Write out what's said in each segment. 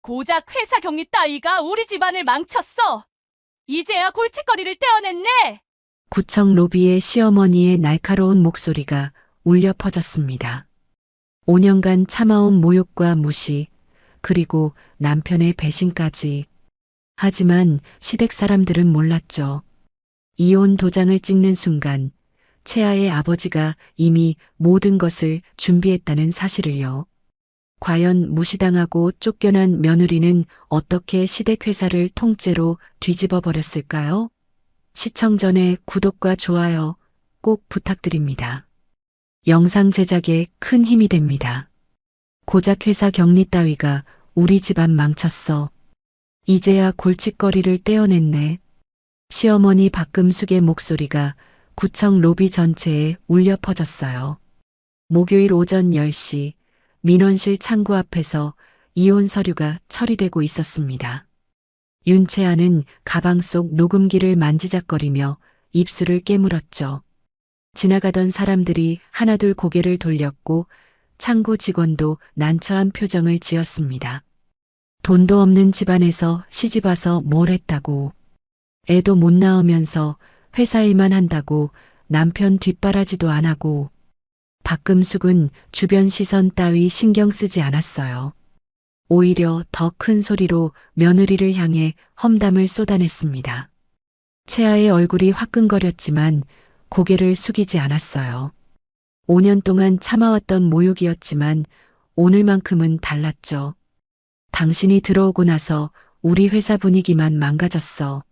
고작 회사 격리 따위가 우리 집안을 망쳤어. 이제야 골칫거리를 떼어냈네. 구청 로비에 시어머니의 날카로운 목소리가 울려 퍼졌습니다. 5년간 참아온 모욕과 무시, 그리고 남편의 배신까지. 하지만 시댁 사람들은 몰랐죠. 이혼 도장을 찍는 순간 채아의 아버지가 이미 모든 것을 준비했다는 사실을요. 과연 무시당하고 쫓겨난 며느리는 어떻게 시댁 회사를 통째로 뒤집어 버렸을까요? 시청 전에 구독과 좋아요 꼭 부탁드립니다. 영상 제작에 큰 힘이 됩니다. 고작 회사 격리 따위가 우리 집안 망쳤어. 이제야 골칫거리를 떼어냈네. 시어머니 박금숙의 목소리가 구청 로비 전체에 울려 퍼졌어요. 목요일 오전 10시 민원실 창구 앞에서 이혼 서류가 처리되고 있었습니다. 윤채아는 가방 속 녹음기를 만지작거리며 입술을 깨물었죠. 지나가던 사람들이 하나둘 고개를 돌렸고 창구 직원도 난처한 표정을 지었습니다. 돈도 없는 집안에서 시집와서 뭘 했다고. 애도 못 낳으면서 회사 일만 한다고 남편 뒷바라지도 안 하고. 박금숙은 주변 시선 따위 신경 쓰지 않았어요. 오히려 더 큰 소리로 며느리를 향해 험담을 쏟아냈습니다. 채아의 얼굴이 화끈거렸지만 고개를 숙이지 않았어요. 5년 동안 참아왔던 모욕이었지만 오늘만큼은 달랐죠. 당신이 들어오고 나서 우리 회사 분위기만 망가졌어.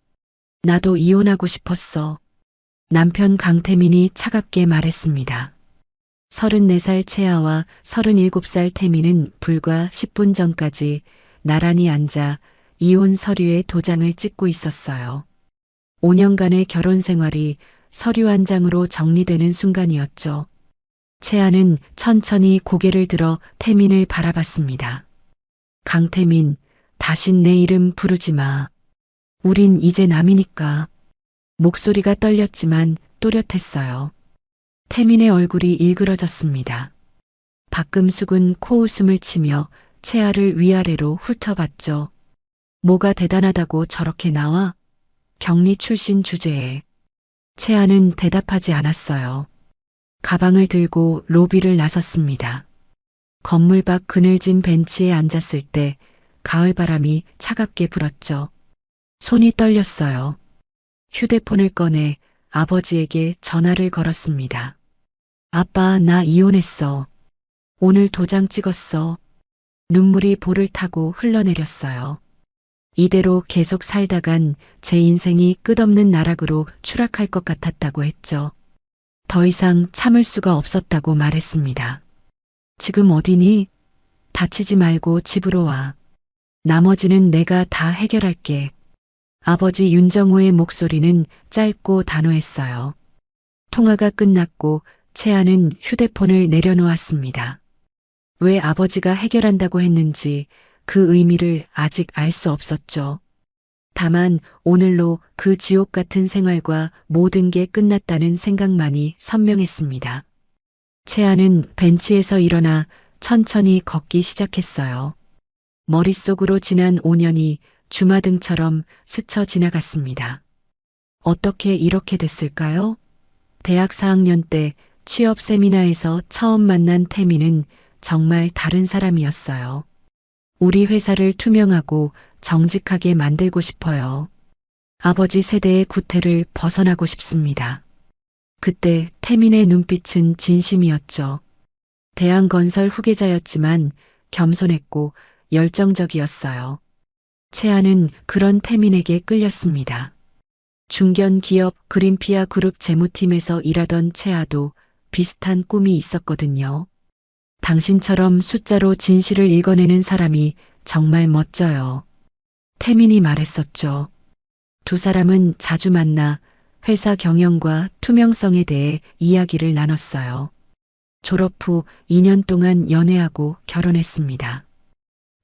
나도 이혼하고 싶었어. 남편 강태민이 차갑게 말했습니다. 34살 채아와 37살 태민은 불과 10분 전까지 나란히 앉아 이혼 서류에 도장을 찍고 있었어요. 5년간의 결혼 생활이 서류 한 장으로 정리되는 순간이었죠. 채아는 천천히 고개를 들어 태민을 바라봤습니다. 강태민, 다신 내 이름 부르지 마. 우린 이제 남이니까. 목소리가 떨렸지만 또렷했어요. 태민의 얼굴이 일그러졌습니다. 박금숙은 코웃음을 치며 채아를 위아래로 훑어봤죠. 뭐가 대단하다고 저렇게 나와? 격리 출신 주제에. 채아는 대답하지 않았어요. 가방을 들고 로비를 나섰습니다. 건물 밖 그늘진 벤치에 앉았을 때 가을바람이 차갑게 불었죠. 손이 떨렸어요. 휴대폰을 꺼내 아버지에게 전화를 걸었습니다. 아빠, 나 이혼했어. 오늘 도장 찍었어. 눈물이 볼을 타고 흘러내렸어요. 이대로 계속 살다간 제 인생이 끝없는 나락으로 추락할 것 같았다고 했죠. 더 이상 참을 수가 없었다고 말했습니다. 지금 어디니? 다치지 말고 집으로 와. 나머지는 내가 다 해결할게. 아버지 윤정호의 목소리는 짧고 단호했어요. 통화가 끝났고 채아는 휴대폰을 내려놓았습니다. 왜 아버지가 해결한다고 했는지 그 의미를 아직 알 수 없었죠. 다만 오늘로 그 지옥 같은 생활과 모든 게 끝났다는 생각만이 선명했습니다. 채아는 벤치에서 일어나 천천히 걷기 시작했어요. 머릿속으로 지난 5년이 주마등처럼 스쳐 지나갔습니다. 어떻게 이렇게 됐을까요? 대학 4학년 때 취업 세미나에서 처음 만난 태민은 정말 다른 사람이었어요. 우리 회사를 투명하고 정직하게 만들고 싶어요. 아버지 세대의 구태를 벗어나고 싶습니다. 그때 태민의 눈빛은 진심이었죠. 대한건설 후계자였지만 겸손했고 열정적이었어요. 채아는 그런 태민에게 끌렸습니다. 중견 기업 그린피아 그룹 재무팀에서 일하던 채아도 비슷한 꿈이 있었거든요. 당신처럼 숫자로 진실을 읽어내는 사람이 정말 멋져요. 태민이 말했었죠. 두 사람은 자주 만나 회사 경영과 투명성에 대해 이야기를 나눴어요. 졸업 후 2년 동안 연애하고 결혼했습니다.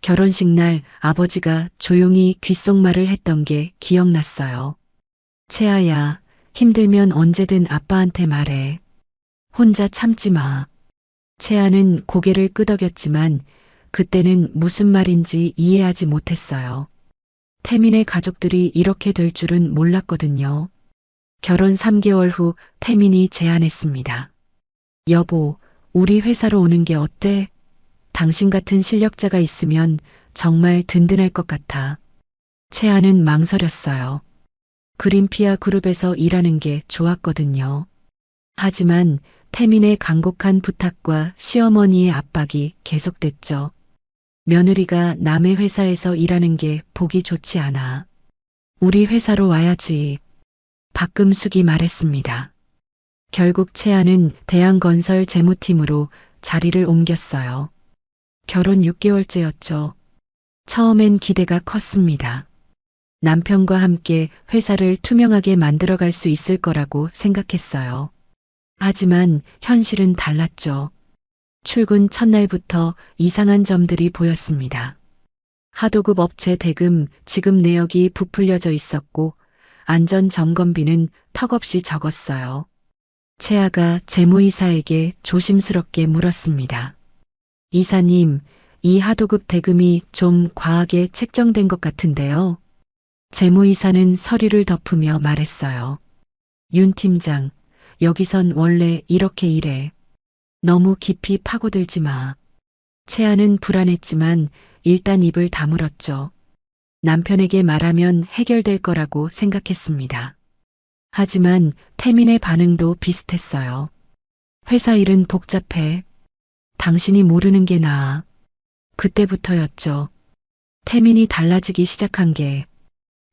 결혼식 날 아버지가 조용히 귓속말을 했던 게 기억났어요. 채아야, 힘들면 언제든 아빠한테 말해. 혼자 참지 마. 채아는 고개를 끄덕였지만 그때는 무슨 말인지 이해하지 못했어요. 태민의 가족들이 이렇게 될 줄은 몰랐거든요. 결혼 3개월 후 태민이 제안했습니다. 여보, 우리 회사로 오는 게 어때? 당신 같은 실력자가 있으면 정말 든든할 것 같아. 채아는 망설였어요. 그린피아 그룹에서 일하는 게 좋았거든요. 하지만 태민의 간곡한 부탁과 시어머니의 압박이 계속됐죠. 며느리가 남의 회사에서 일하는 게 보기 좋지 않아. 우리 회사로 와야지. 박금숙이 말했습니다. 결국 채아는 대한건설 재무팀으로 자리를 옮겼어요. 결혼 6개월째였죠. 처음엔 기대가 컸습니다. 남편과 함께 회사를 투명하게 만들어갈 수 있을 거라고 생각했어요. 하지만 현실은 달랐죠. 출근 첫날부터 이상한 점들이 보였습니다. 하도급 업체 대금 지급 내역이 부풀려져 있었고 안전점검비는 턱없이 적었어요. 채아가 재무이사에게 조심스럽게 물었습니다. 이사님, 이 하도급 대금이 좀 과하게 책정된 것 같은데요. 재무이사는 서류를 덮으며 말했어요. 윤 팀장, 여기선 원래 이렇게 일해. 너무 깊이 파고들지 마. 채아는 불안했지만 일단 입을 다물었죠. 남편에게 말하면 해결될 거라고 생각했습니다. 하지만 태민의 반응도 비슷했어요. 회사 일은 복잡해. 당신이 모르는 게 나아. 그때부터였죠. 태민이 달라지기 시작한 게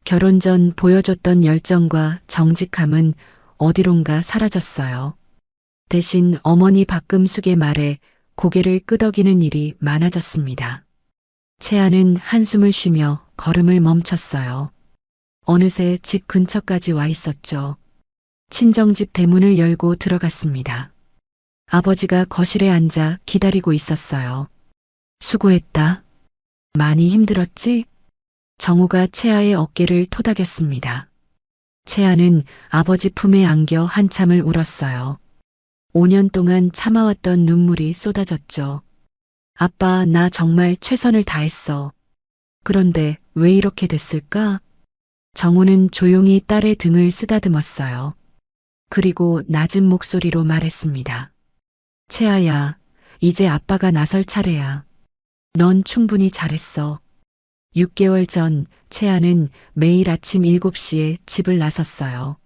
결혼 전 보여줬던 열정과 정직함은 어디론가 사라졌어요. 대신 어머니 박금숙의 말에 고개를 끄덕이는 일이 많아졌습니다. 채아는 한숨을 쉬며 걸음을 멈췄어요. 어느새 집 근처까지 와 있었죠. 친정집 대문을 열고 들어갔습니다. 아버지가 거실에 앉아 기다리고 있었어요. 수고했다. 많이 힘들었지? 정우가 채아의 어깨를 토닥였습니다. 채아는 아버지 품에 안겨 한참을 울었어요. 5년 동안 참아왔던 눈물이 쏟아졌죠. 아빠, 나 정말 최선을 다했어. 그런데 왜 이렇게 됐을까? 정우는 조용히 딸의 등을 쓰다듬었어요. 그리고 낮은 목소리로 말했습니다. 채아야, 이제 아빠가 나설 차례야. 넌 충분히 잘했어. 6개월 전 채아는 매일 아침 7시에 집을 나섰어요.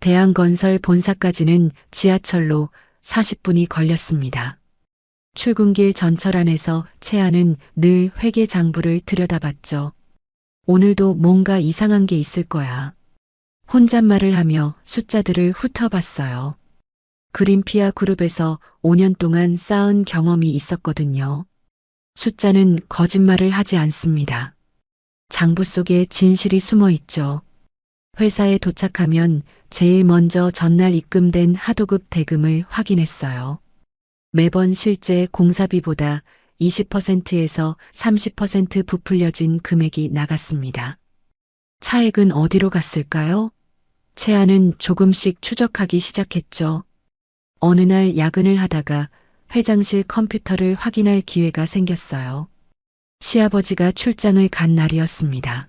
대한건설 본사까지는 지하철로 40분이 걸렸습니다. 출근길 전철 안에서 채아는 늘 회계 장부를 들여다봤죠. 오늘도 뭔가 이상한 게 있을 거야. 혼잣말을 하며 숫자들을 훑어봤어요. 그린피아 그룹에서 5년 동안 쌓은 경험이 있었거든요. 숫자는 거짓말을 하지 않습니다. 장부 속에 진실이 숨어 있죠. 회사에 도착하면 제일 먼저 전날 입금된 하도급 대금을 확인했어요. 매번 실제 공사비보다 20%에서 30% 부풀려진 금액이 나갔습니다. 차액은 어디로 갔을까요? 채아는 조금씩 추적하기 시작했죠. 어느 날 야근을 하다가 회장실 컴퓨터를 확인할 기회가 생겼어요. 시아버지가 출장을 간 날이었습니다.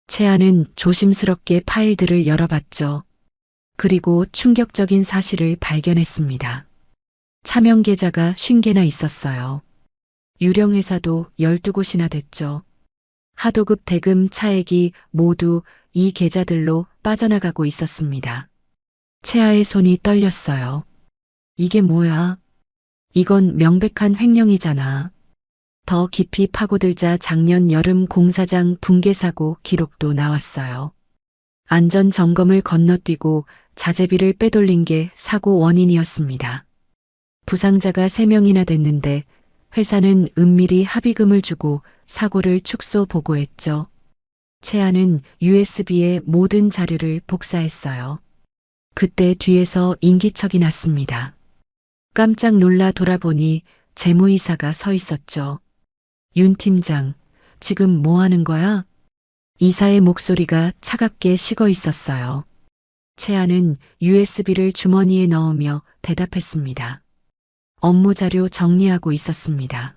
채아는 조심스럽게 파일들을 열어봤죠. 그리고 충격적인 사실을 발견했습니다. 차명 계좌가 50개나 있었어요. 유령 회사도 12곳이나 됐죠. 하도급 대금 차액이 모두 이 계좌들로 빠져나가고 있었습니다. 채아의 손이 떨렸어요. 이게 뭐야? 이건 명백한 횡령이잖아. 더 깊이 파고들자 작년 여름 공사장 붕괴 사고 기록도 나왔어요. 안전 점검을 건너뛰고 자재비를 빼돌린 게 사고 원인이었습니다. 부상자가 3명이나 됐는데 회사는 은밀히 합의금을 주고 사고를 축소 보고했죠. 채아는 USB에 모든 자료를 복사했어요. 그때 뒤에서 인기척이 났습니다. 깜짝 놀라 돌아보니 재무이사가 서 있었죠. 윤 팀장, 지금 뭐 하는 거야? 이사의 목소리가 차갑게 식어 있었어요. 채아는 USB를 주머니에 넣으며 대답했습니다. 업무 자료 정리하고 있었습니다.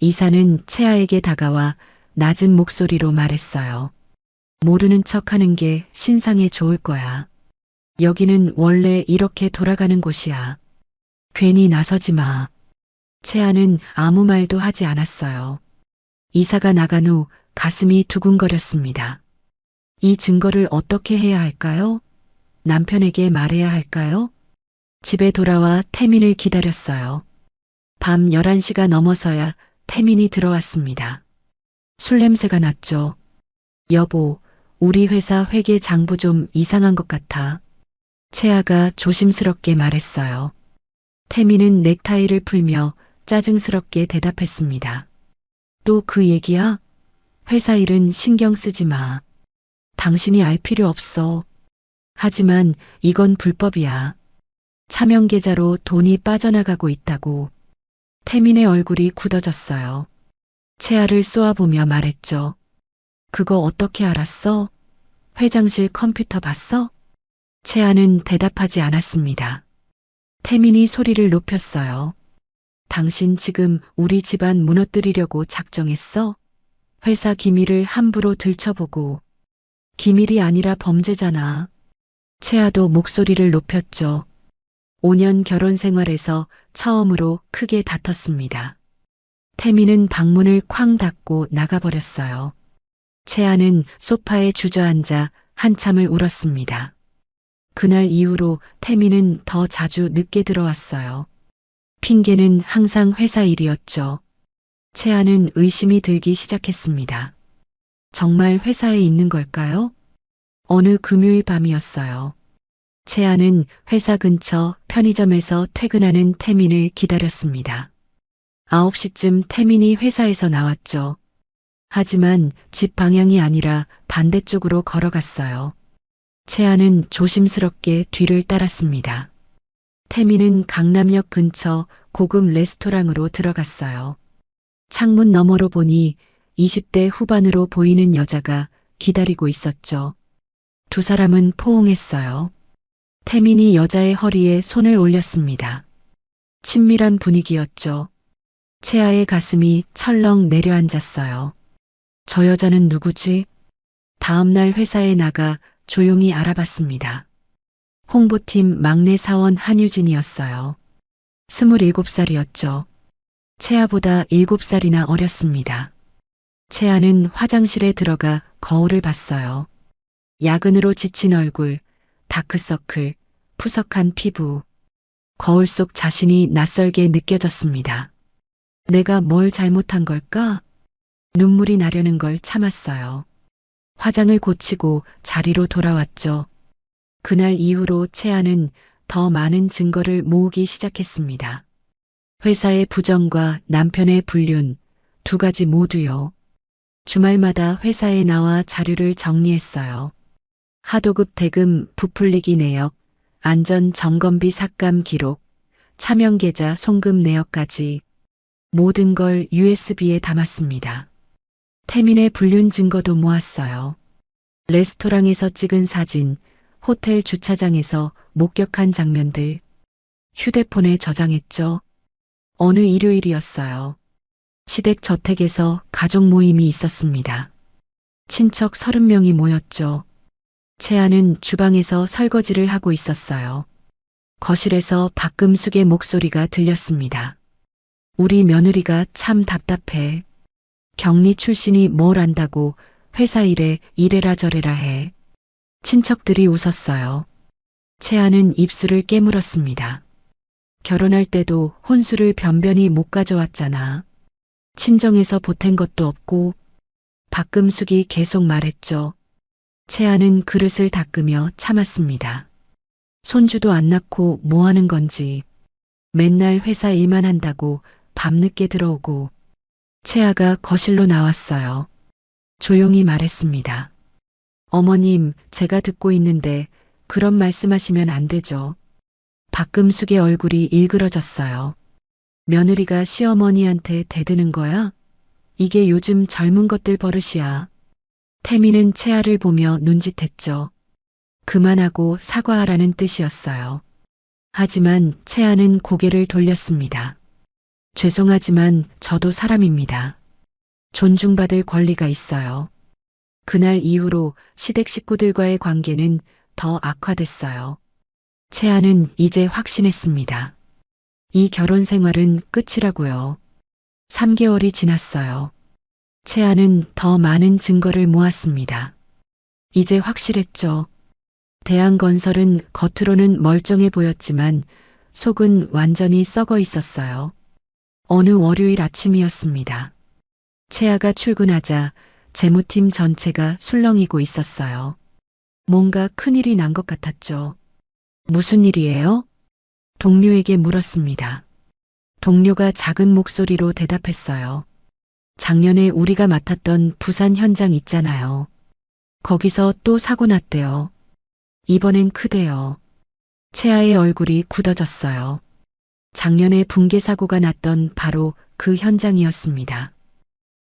이사는 채아에게 다가와 낮은 목소리로 말했어요. 모르는 척 하는 게 신상에 좋을 거야. 여기는 원래 이렇게 돌아가는 곳이야. 괜히 나서지 마. 채아는 아무 말도 하지 않았어요. 이사가 나간 후 가슴이 두근거렸습니다. 이 증거를 어떻게 해야 할까요? 남편에게 말해야 할까요? 집에 돌아와 태민을 기다렸어요. 밤 11시가 넘어서야 태민이 들어왔습니다. 술 냄새가 났죠. 여보, 우리 회사 회계 장부 좀 이상한 것 같아. 채아가 조심스럽게 말했어요. 태민은 넥타이를 풀며 짜증스럽게 대답했습니다. 또 그 얘기야? 회사 일은 신경 쓰지 마. 당신이 알 필요 없어. 하지만 이건 불법이야. 차명 계좌로 돈이 빠져나가고 있다고. 태민의 얼굴이 굳어졌어요. 채아를 쏘아보며 말했죠. 그거 어떻게 알았어? 회장실 컴퓨터 봤어? 채아는 대답하지 않았습니다. 태민이 소리를 높였어요. 당신 지금 우리 집안 무너뜨리려고 작정했어? 회사 기밀을 함부로 들춰보고. 기밀이 아니라 범죄잖아. 채아도 목소리를 높였죠. 5년 결혼 생활에서 처음으로 크게 다퉜습니다. 태민은 방문을 쾅 닫고 나가버렸어요. 채아는 소파에 주저앉아 한참을 울었습니다. 그날 이후로 태민은 더 자주 늦게 들어왔어요. 핑계는 항상 회사 일이었죠. 채아는 의심이 들기 시작했습니다. 정말 회사에 있는 걸까요? 어느 금요일 밤이었어요. 채아는 회사 근처 편의점에서 퇴근하는 태민을 기다렸습니다. 9시쯤 태민이 회사에서 나왔죠. 하지만 집 방향이 아니라 반대쪽으로 걸어갔어요. 채아는 조심스럽게 뒤를 따랐습니다. 태민은 강남역 근처 고급 레스토랑으로 들어갔어요. 창문 너머로 보니 20대 후반으로 보이는 여자가 기다리고 있었죠. 두 사람은 포옹했어요. 태민이 여자의 허리에 손을 올렸습니다. 친밀한 분위기였죠. 채아의 가슴이 철렁 내려앉았어요. 저 여자는 누구지? 다음날 회사에 나가 조용히 알아봤습니다. 홍보팀 막내 사원 한유진이었어요. 27살이었죠. 채아보다 7살이나 어렸습니다. 채아는 화장실에 들어가 거울을 봤어요. 야근으로 지친 얼굴, 다크서클, 푸석한 피부. 거울 속 자신이 낯설게 느껴졌습니다. 내가 뭘 잘못한 걸까? 눈물이 나려는 걸 참았어요. 화장을 고치고 자리로 돌아왔죠. 그날 이후로 채아는 더 많은 증거를 모으기 시작했습니다. 회사의 부정과 남편의 불륜, 두 가지 모두요. 주말마다 회사에 나와 자료를 정리했어요. 하도급 대금 부풀리기 내역, 안전 점검비 삭감 기록, 차명 계좌 송금 내역까지 모든 걸 USB에 담았습니다. 태민의 불륜 증거도 모았어요. 레스토랑에서 찍은 사진, 호텔 주차장에서 목격한 장면들, 휴대폰에 저장했죠. 어느 일요일이었어요. 시댁 저택에서 가족 모임이 있었습니다. 친척 30명이 모였죠. 채아는 주방에서 설거지를 하고 있었어요. 거실에서 박금숙의 목소리가 들렸습니다. 우리 며느리가 참 답답해. 경리 출신이 뭘 안다고 회사 일에 이래라 저래라 해. 친척들이 웃었어요. 채아는 입술을 깨물었습니다. 결혼할 때도 혼수를 변변히 못 가져왔잖아. 친정에서 보탠 것도 없고. 박금숙이 계속 말했죠. 채아는 그릇을 닦으며 참았습니다. 손주도 안 낳고 뭐 하는 건지. 맨날 회사 일만 한다고 밤늦게 들어오고. 채아가 거실로 나왔어요. 조용히 말했습니다. 어머님, 제가 듣고 있는데 그런 말씀하시면 안 되죠. 박금숙의 얼굴이 일그러졌어요. 며느리가 시어머니한테 대드는 거야? 이게 요즘 젊은 것들 버릇이야. 태민은 채아를 보며 눈짓했죠. 그만하고 사과하라는 뜻이었어요. 하지만 채아는 고개를 돌렸습니다. 죄송하지만 저도 사람입니다. 존중받을 권리가 있어요. 그날 이후로 시댁 식구들과의 관계는 더 악화됐어요. 채아는 이제 확신했습니다. 이 결혼 생활은 끝이라고요. 3개월이 지났어요. 채아는 더 많은 증거를 모았습니다. 이제 확실했죠. 대한건설은 겉으로는 멀쩡해 보였지만 속은 완전히 썩어 있었어요. 어느 월요일 아침이었습니다. 채아가 출근하자 재무팀 전체가 술렁이고 있었어요. 뭔가 큰일이 난 것 같았죠. 무슨 일이에요? 동료에게 물었습니다. 동료가 작은 목소리로 대답했어요. 작년에 우리가 맡았던 부산 현장 있잖아요. 거기서 또 사고 났대요. 이번엔 크대요. 채아의 얼굴이 굳어졌어요. 작년에 붕괴 사고가 났던 바로 그 현장이었습니다.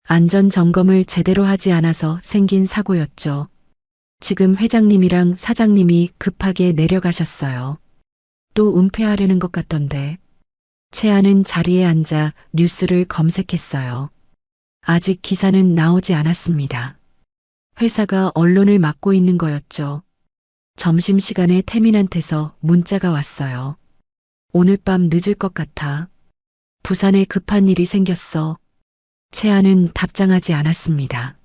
안전 점검을 제대로 하지 않아서 생긴 사고였죠. 지금 회장님이랑 사장님이 급하게 내려가셨어요. 또 은폐하려는 것 같던데. 채아는 자리에 앉아 뉴스를 검색했어요. 아직 기사는 나오지 않았습니다. 회사가 언론을 막고 있는 거였죠. 점심시간에 태민한테서 문자가 왔어요. 오늘 밤 늦을 것 같아. 부산에 급한 일이 생겼어. 채아는 답장하지 않았습니다.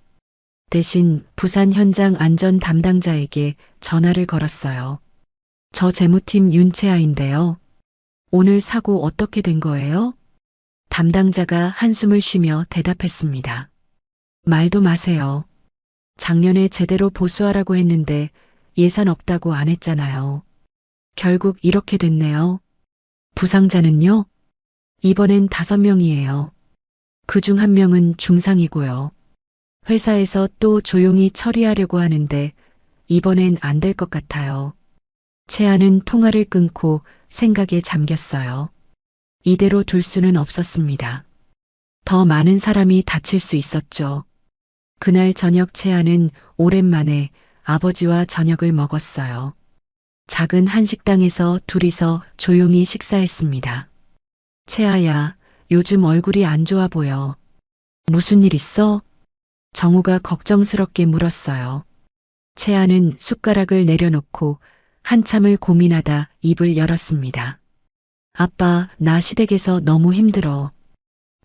대신 부산 현장 안전 담당자에게 전화를 걸었어요. 저 재무팀 윤채아인데요. 오늘 사고 어떻게 된 거예요? 담당자가 한숨을 쉬며 대답했습니다. 말도 마세요. 작년에 제대로 보수하라고 했는데 예산 없다고 안 했잖아요. 결국 이렇게 됐네요. 부상자는요? 이번엔 5명이에요. 그중 1명은 중상이고요. 회사에서 또 조용히 처리하려고 하는데 이번엔 안 될 것 같아요. 채아는 통화를 끊고 생각에 잠겼어요. 이대로 둘 수는 없었습니다. 더 많은 사람이 다칠 수 있었죠. 그날 저녁 채아는 오랜만에 아버지와 저녁을 먹었어요. 작은 한식당에서 둘이서 조용히 식사했습니다. 채아야, 요즘 얼굴이 안 좋아 보여. 무슨 일 있어? 정우가 걱정스럽게 물었어요. 채아는 숟가락을 내려놓고 한참을 고민하다 입을 열었습니다. 아빠, 나 시댁에서 너무 힘들어.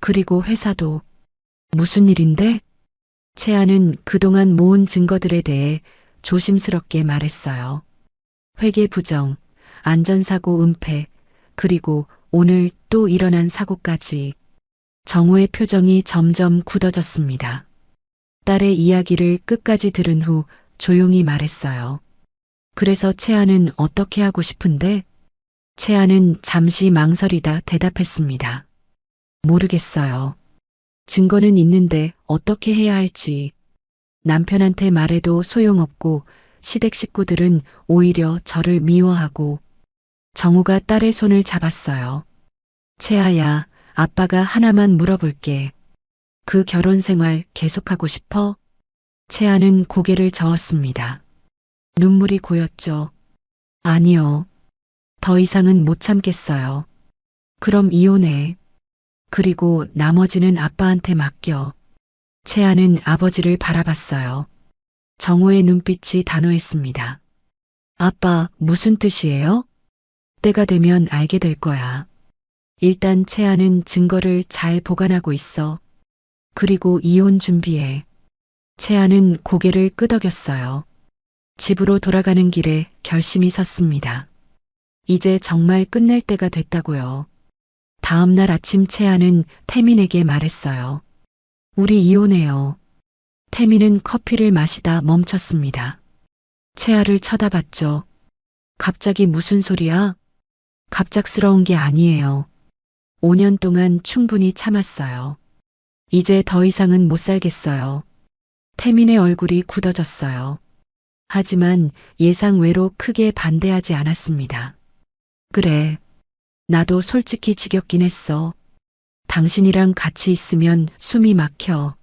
그리고 회사도. 무슨 일인데? 채아는 그동안 모은 증거들에 대해 조심스럽게 말했어요. 회계 부정, 안전사고 은폐, 그리고 오늘 또 일어난 사고까지. 정우의 표정이 점점 굳어졌습니다. 딸의 이야기를 끝까지 들은 후 조용히 말했어요. 그래서 채아는 어떻게 하고 싶은데? 채아는 잠시 망설이다 대답했습니다. 모르겠어요. 증거는 있는데 어떻게 해야 할지. 남편한테 말해도 소용없고 시댁 식구들은 오히려 저를 미워하고. 정우가 딸의 손을 잡았어요. 채아야, 아빠가 하나만 물어볼게. 그 결혼 생활 계속하고 싶어? 채아는 고개를 저었습니다. 눈물이 고였죠. 아니요. 더 이상은 못 참겠어요. 그럼 이혼해. 그리고 나머지는 아빠한테 맡겨. 채아는 아버지를 바라봤어요. 정우의 눈빛이 단호했습니다. 아빠, 무슨 뜻이에요? 때가 되면 알게 될 거야. 일단 채아는 증거를 잘 보관하고 있어. 그리고 이혼 준비해. 채아는 고개를 끄덕였어요. 집으로 돌아가는 길에 결심이 섰습니다. 이제 정말 끝낼 때가 됐다고요. 다음 날 아침 채아는 태민에게 말했어요. 우리 이혼해요. 태민은 커피를 마시다 멈췄습니다. 채아를 쳐다봤죠. 갑자기 무슨 소리야? 갑작스러운 게 아니에요. 5년 동안 충분히 참았어요. 이제 더 이상은 못 살겠어요. 태민의 얼굴이 굳어졌어요. 하지만 예상외로 크게 반대하지 않았습니다. 그래. 나도 솔직히 지겹긴 했어. 당신이랑 같이 있으면 숨이 막혀.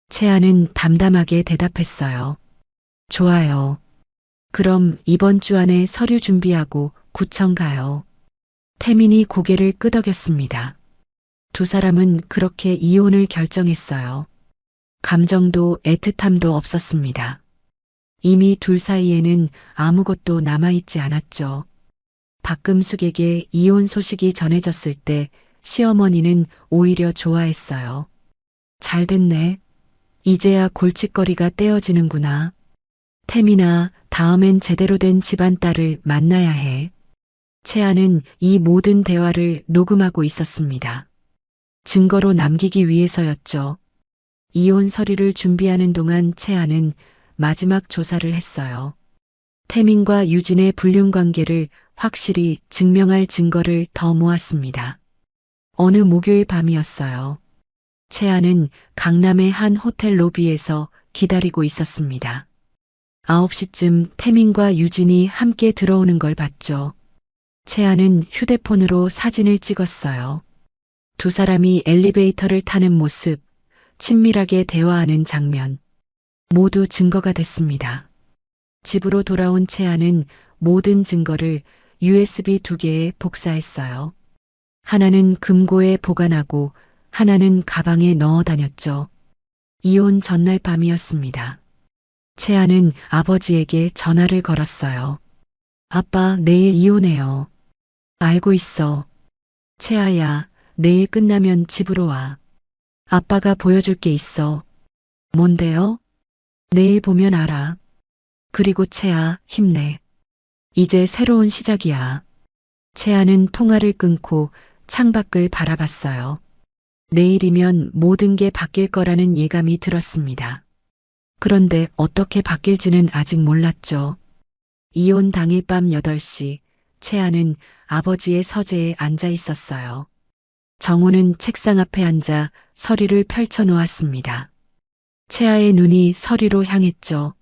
채아는 담담하게 대답했어요. 좋아요. 그럼 이번 주 안에 서류 준비하고 구청 가요. 태민이 고개를 끄덕였습니다. 두 사람은 그렇게 이혼을 결정했어요. 감정도 애틋함도 없었습니다. 이미 둘 사이에는 아무것도 남아있지 않았죠. 박금숙에게 이혼 소식이 전해졌을 때 시어머니는 오히려 좋아했어요. 잘 됐네. 이제야 골칫거리가 떼어지는구나. 태민아, 다음엔 제대로 된 집안 딸을 만나야 해. 채아는 이 모든 대화를 녹음하고 있었습니다. 증거로 남기기 위해서였죠. 이혼 서류를 준비하는 동안 채아는 마지막 조사를 했어요. 태민과 유진의 불륜 관계를 확실히 증명할 증거를 더 모았습니다. 어느 목요일 밤이었어요. 채아는 강남의 한 호텔 로비에서 기다리고 있었습니다. 9시쯤 태민과 유진이 함께 들어오는 걸 봤죠. 채아는 휴대폰으로 사진을 찍었어요. 두 사람이 엘리베이터를 타는 모습, 친밀하게 대화하는 장면, 모두 증거가 됐습니다. 집으로 돌아온 채아는 모든 증거를 USB 2개에 복사했어요. 하나는 금고에 보관하고 하나는 가방에 넣어 다녔죠. 이혼 전날 밤이었습니다. 채아는 아버지에게 전화를 걸었어요. 아빠, 내일 이혼해요. 알고 있어. 채아야, 내일 끝나면 집으로 와. 아빠가 보여줄 게 있어. 뭔데요? 내일 보면 알아. 그리고 채아, 힘내. 이제 새로운 시작이야. 채아는 통화를 끊고 창밖을 바라봤어요. 내일이면 모든 게 바뀔 거라는 예감이 들었습니다. 그런데 어떻게 바뀔지는 아직 몰랐죠. 이혼 당일 밤 8시, 채아는 아버지의 서재에 앉아 있었어요. 정우는 책상 앞에 앉아 서류를 펼쳐 놓았습니다. 채아의 눈이 서류로 향했죠.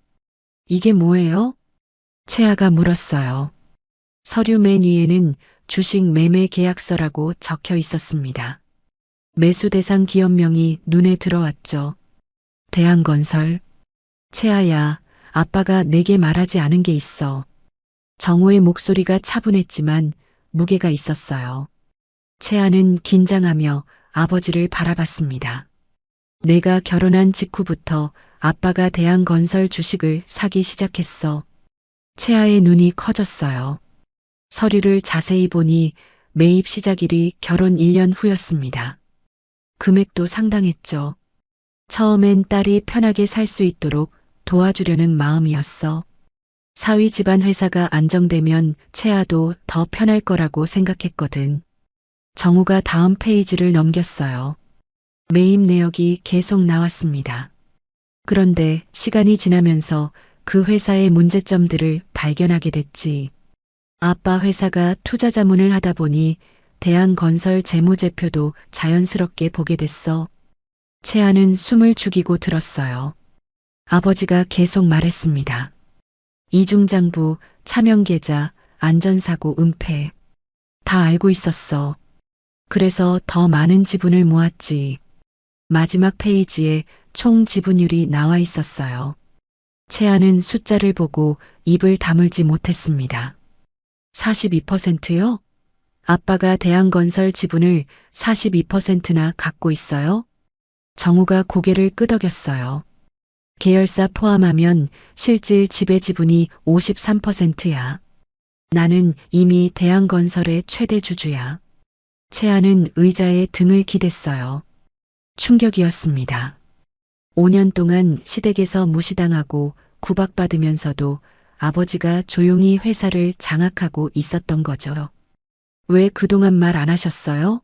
이게 뭐예요? 채아가 물었어요. 서류 맨 위에는 주식 매매 계약서라고 적혀 있었습니다. 매수 대상 기업명이 눈에 들어왔죠. 대한건설. 채아야, 아빠가 내게 말하지 않은 게 있어. 정호의 목소리가 차분했지만 무게가 있었어요. 채아는 긴장하며 아버지를 바라봤습니다. 내가 결혼한 직후부터 아빠가 대한건설 주식을 사기 시작했어. 채아의 눈이 커졌어요. 서류를 자세히 보니 매입 시작일이 결혼 1년 후였습니다. 금액도 상당했죠. 처음엔 딸이 편하게 살 수 있도록 도와주려는 마음이었어. 사위 집안 회사가 안정되면 채아도 더 편할 거라고 생각했거든. 정우가 다음 페이지를 넘겼어요. 매입 내역이 계속 나왔습니다. 그런데 시간이 지나면서 그 회사의 문제점들을 발견하게 됐지. 아빠 회사가 투자 자문을 하다 보니 대한건설 재무제표도 자연스럽게 보게 됐어. 채아는 숨을 죽이고 들었어요. 아버지가 계속 말했습니다. 이중장부, 차명계좌, 안전사고 은폐. 다 알고 있었어. 그래서 더 많은 지분을 모았지. 마지막 페이지에 총 지분율이 나와 있었어요. 채아는 숫자를 보고 입을 다물지 못했습니다. 42%요? 아빠가 대한건설 지분을 42%나 갖고 있어요? 정우가 고개를 끄덕였어요. 계열사 포함하면 실질 지배 지분이 53%야. 나는 이미 대한건설의 최대 주주야. 채아는 의자에 등을 기댔어요. 충격이었습니다. 5년 동안 시댁에서 무시당하고 구박받으면서도 아버지가 조용히 회사를 장악하고 있었던 거죠. 왜 그동안 말 안 하셨어요?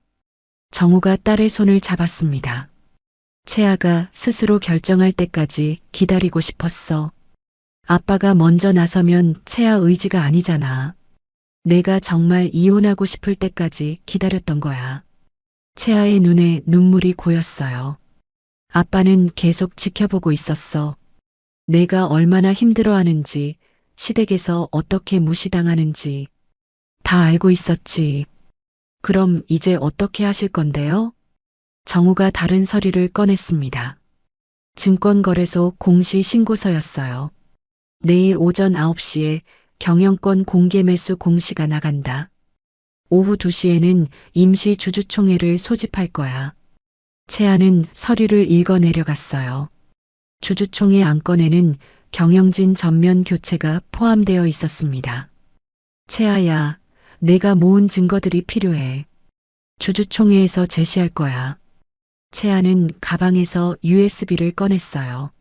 정우가 딸의 손을 잡았습니다. 채아가 스스로 결정할 때까지 기다리고 싶었어. 아빠가 먼저 나서면 채아 의지가 아니잖아. 내가 정말 이혼하고 싶을 때까지 기다렸던 거야. 채아의 눈에 눈물이 고였어요. 아빠는 계속 지켜보고 있었어. 내가 얼마나 힘들어하는지, 시댁에서 어떻게 무시당하는지 다 알고 있었지. 그럼 이제 어떻게 하실 건데요? 정우가 다른 서류를 꺼냈습니다. 증권거래소 공시신고서였어요. 내일 오전 9시에 경영권 공개매수 공시가 나간다. 오후 2시에는 임시 주주총회를 소집할 거야. 채아는 서류를 읽어 내려갔어요. 주주총회 안건에는 경영진 전면 교체가 포함되어 있었습니다. 채아야, 내가 모은 증거들이 필요해. 주주총회에서 제시할 거야. 채아는 가방에서 USB를 꺼냈어요.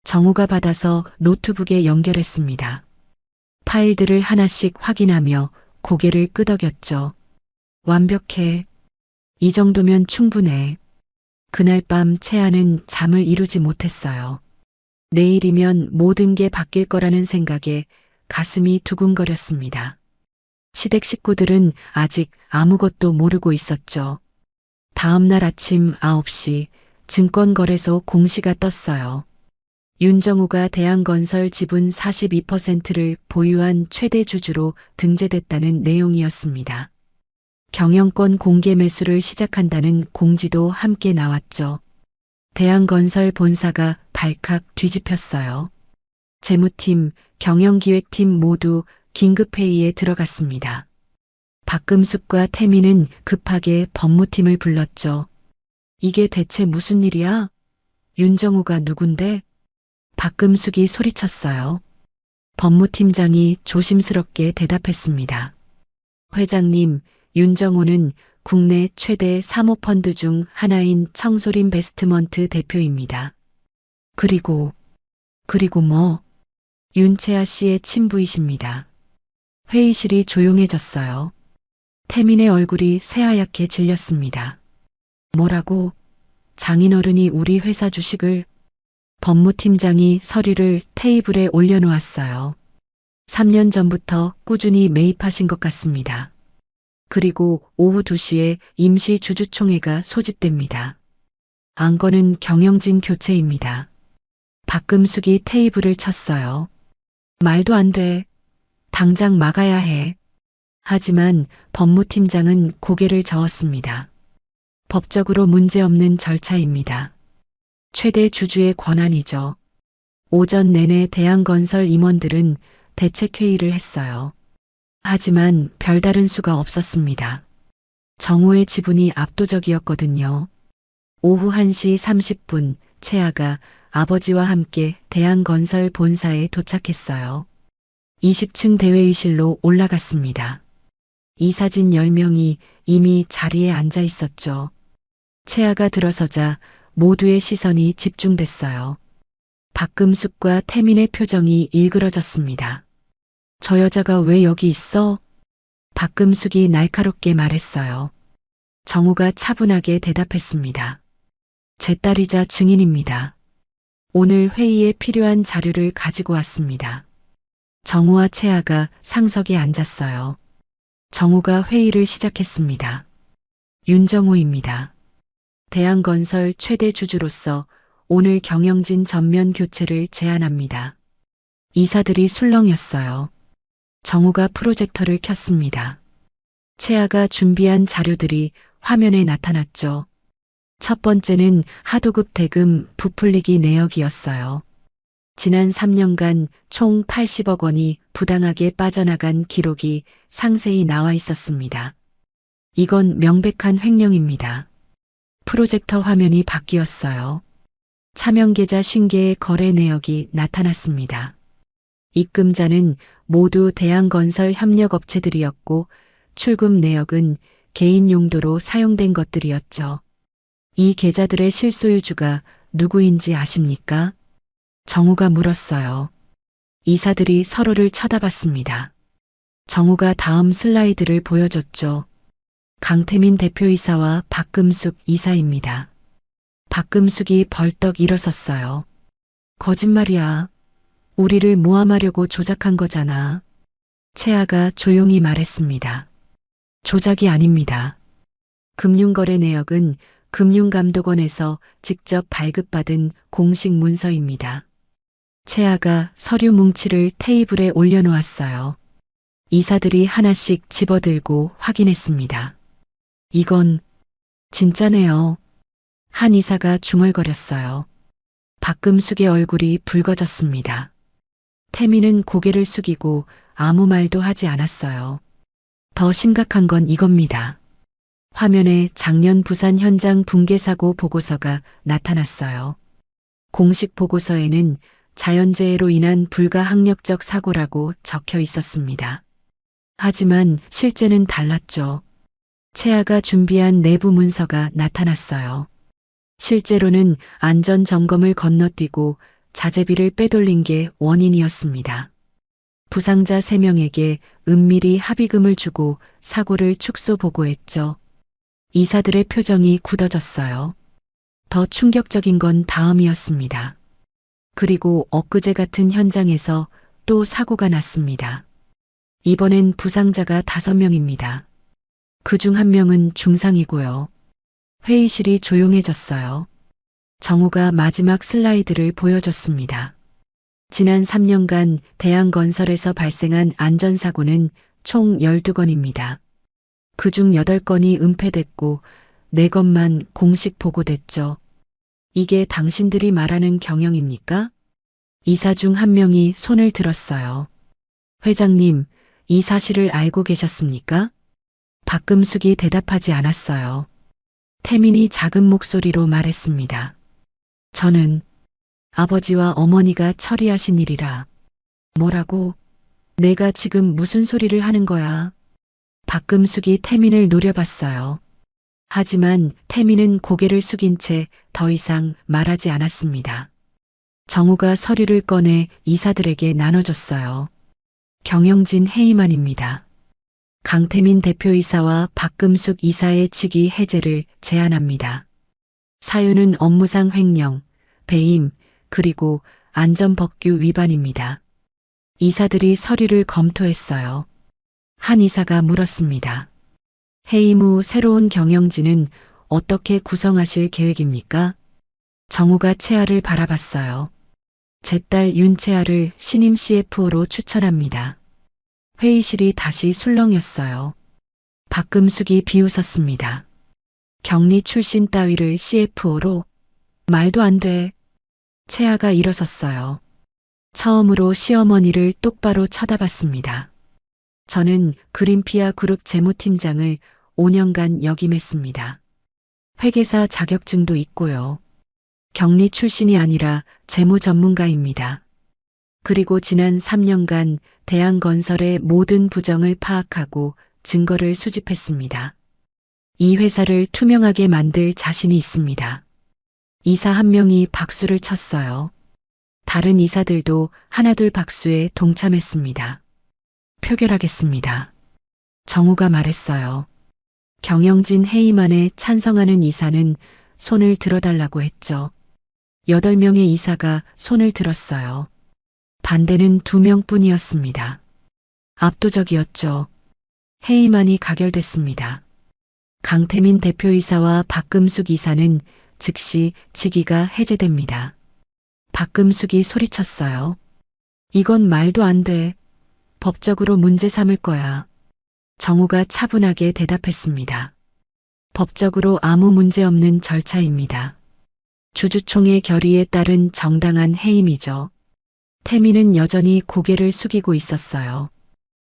정우가 받아서 노트북에 연결했습니다. 파일들을 하나씩 확인하며 고개를 끄덕였죠. 완벽해. 이 정도면 충분해. 그날 밤 채아는 잠을 이루지 못했어요. 내일이면 모든 게 바뀔 거라는 생각에 가슴이 두근거렸습니다. 시댁 식구들은 아직 아무것도 모르고 있었죠. 다음 날 아침 9시 증권거래소 공시가 떴어요. 윤정우가 대한건설 지분 42%를 보유한 최대 주주로 등재됐다는 내용이었습니다. 경영권 공개 매수를 시작한다는 공지도 함께 나왔죠. 대한건설 본사가 발칵 뒤집혔어요. 재무팀, 경영기획팀 모두 긴급회의에 들어갔습니다. 박금숙과 태민은 급하게 법무팀을 불렀죠. 이게 대체 무슨 일이야? 윤정우가 누군데? 박금숙이 소리쳤어요. 법무팀장이 조심스럽게 대답했습니다. 회장님, 윤정우는 국내 최대 사모펀드 중 하나인 청솔인베스트먼트 대표입니다. 그리고 뭐? 윤채아 씨의 친부이십니다. 회의실이 조용해졌어요. 태민의 얼굴이 새하얗게 질렸습니다. 뭐라고? 장인어른이 우리 회사 주식을? 법무팀장이 서류를 테이블에 올려놓았어요. 3년 전부터 꾸준히 매입하신 것 같습니다. 그리고 오후 2시에 임시 주주총회가 소집됩니다. 안건은 경영진 교체입니다. 박금숙이 테이블을 쳤어요. 말도 안 돼. 당장 막아야 해. 하지만 법무팀장은 고개를 저었습니다. 법적으로 문제없는 절차입니다. 최대 주주의 권한이죠. 오전 내내 대한건설 임원들은 대책회의를 했어요. 하지만 별다른 수가 없었습니다. 정우의 지분이 압도적이었거든요. 오후 1시 30분 채아가 아버지와 함께 대한건설 본사에 도착했어요. 20층 대회의실로 올라갔습니다. 이사진 10명이 이미 자리에 앉아 있었죠. 채아가 들어서자 모두의 시선이 집중됐어요. 박금숙과 태민의 표정이 일그러졌습니다. 저 여자가 왜 여기 있어? 박금숙이 날카롭게 말했어요. 정우가 차분하게 대답했습니다. 제 딸이자 증인입니다. 오늘 회의에 필요한 자료를 가지고 왔습니다. 정우와 채아가 상석에 앉았어요. 정우가 회의를 시작했습니다. 윤정우입니다. 대한건설 최대 주주로서 오늘 경영진 전면 교체를 제안합니다. 이사들이 술렁였어요. 정우가 프로젝터를 켰습니다. 채아가 준비한 자료들이 화면에 나타났죠. 첫 번째는 하도급 대금 부풀리기 내역이었어요. 지난 3년간 총 80억 원이 부당하게 빠져나간 기록이 상세히 나와 있었습니다. 이건 명백한 횡령입니다. 프로젝터 화면이 바뀌었어요. 차명계좌 50개의 거래 내역이 나타났습니다. 입금자는 모두 대한건설 협력업체들이었고 출금 내역은 개인 용도로 사용된 것들이었죠. 이 계좌들의 실소유주가 누구인지 아십니까? 정우가 물었어요. 이사들이 서로를 쳐다봤습니다. 정우가 다음 슬라이드를 보여줬죠. 강태민 대표이사와 박금숙 이사입니다. 박금숙이 벌떡 일어섰어요. 거짓말이야. 우리를 모함하려고 조작한 거잖아. 채아가 조용히 말했습니다. 조작이 아닙니다. 금융거래 내역은 금융감독원에서 직접 발급받은 공식 문서입니다. 채아가 서류 뭉치를 테이블에 올려놓았어요. 이사들이 하나씩 집어들고 확인했습니다. 이건 진짜네요. 한 이사가 중얼거렸어요. 박금숙의 얼굴이 붉어졌습니다. 태민은 고개를 숙이고 아무 말도 하지 않았어요. 더 심각한 건 이겁니다. 화면에 작년 부산 현장 붕괴 사고 보고서가 나타났어요. 공식 보고서에는 자연재해로 인한 불가항력적 사고라고 적혀 있었습니다. 하지만 실제는 달랐죠. 채아가 준비한 내부 문서가 나타났어요. 실제로는 안전 점검을 건너뛰고 자재비를 빼돌린 게 원인이었습니다. 부상자 3명에게 은밀히 합의금을 주고 사고를 축소 보고했죠. 이사들의 표정이 굳어졌어요. 더 충격적인 건 다음이었습니다. 그리고 엊그제 같은 현장에서 또 사고가 났습니다. 이번엔 부상자가 5명입니다. 그중 1명은 중상이고요. 회의실이 조용해졌어요. 정우가 마지막 슬라이드를 보여줬습니다. 지난 3년간 대한건설에서 발생한 안전사고는 총 12건입니다. 그중 8건이 은폐됐고 4건만 공식 보고됐죠. 이게 당신들이 말하는 경영입니까? 이사 중 1명이 손을 들었어요. 회장님, 이 사실을 알고 계셨습니까? 박금숙이 대답하지 않았어요. 태민이 작은 목소리로 말했습니다. 저는 아버지와 어머니가 처리하신 일이라. 뭐라고? 내가 지금 무슨 소리를 하는 거야? 박금숙이 태민을 노려봤어요. 하지만 태민은 고개를 숙인 채 더 이상 말하지 않았습니다. 정우가 서류를 꺼내 이사들에게 나눠줬어요. 경영진 해임안입니다. 강태민 대표이사와 박금숙 이사의 직위 해제를 제안합니다. 사유는 업무상 횡령, 배임, 그리고 안전법규 위반입니다. 이사들이 서류를 검토했어요. 한 이사가 물었습니다. 해임 후 새로운 경영진은 어떻게 구성하실 계획입니까? 정우가 채아를 바라봤어요. 제 딸 윤채아를 신임 CFO로 추천합니다. 회의실이 다시 술렁였어요. 박금숙이 비웃었습니다. 격리 출신 따위를 CFO로? 말도 안 돼. 채아가 일어섰어요. 처음으로 시어머니를 똑바로 쳐다봤습니다. 저는 그린피아 그룹 재무팀장을 5년간 역임했습니다. 회계사 자격증도 있고요. 격리 출신이 아니라 재무 전문가입니다. 그리고 지난 3년간 대한건설의 모든 부정을 파악하고 증거를 수집했습니다. 이 회사를 투명하게 만들 자신이 있습니다. 이사 1명이 박수를 쳤어요. 다른 이사들도 하나둘 박수에 동참했습니다. 표결하겠습니다. 정우가 말했어요. 경영진 해임안에 찬성하는 이사는 손을 들어달라고 했죠. 8명의 이사가 손을 들었어요. 반대는 2명뿐이었습니다. 압도적이었죠. 해임안이 가결됐습니다. 강태민 대표이사와 박금숙 이사는 즉시 직위가 해제됩니다. 박금숙이 소리쳤어요. 이건 말도 안 돼. 법적으로 문제 삼을 거야. 정우가 차분하게 대답했습니다. 법적으로 아무 문제 없는 절차입니다. 주주총회 결의에 따른 정당한 해임이죠. 태민은 여전히 고개를 숙이고 있었어요.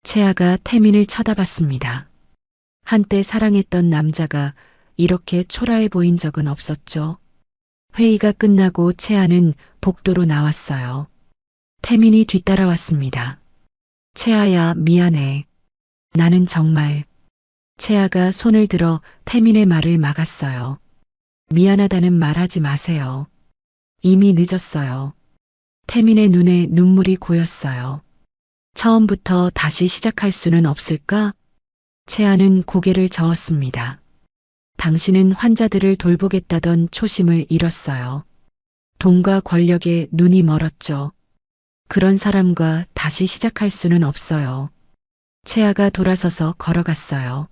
채아가 태민을 쳐다봤습니다. 한때 사랑했던 남자가 이렇게 초라해 보인 적은 없었죠. 회의가 끝나고 채아는 복도로 나왔어요. 태민이 뒤따라왔습니다. 채아야, 미안해. 나는 정말. 채아가 손을 들어 태민의 말을 막았어요. 미안하다는 말하지 마세요. 이미 늦었어요. 태민의 눈에 눈물이 고였어요. 처음부터 다시 시작할 수는 없을까? 채아는 고개를 저었습니다. 당신은 환자들을 돌보겠다던 초심을 잃었어요. 돈과 권력에 눈이 멀었죠. 그런 사람과 다시 시작할 수는 없어요. 채아가 돌아서서 걸어갔어요.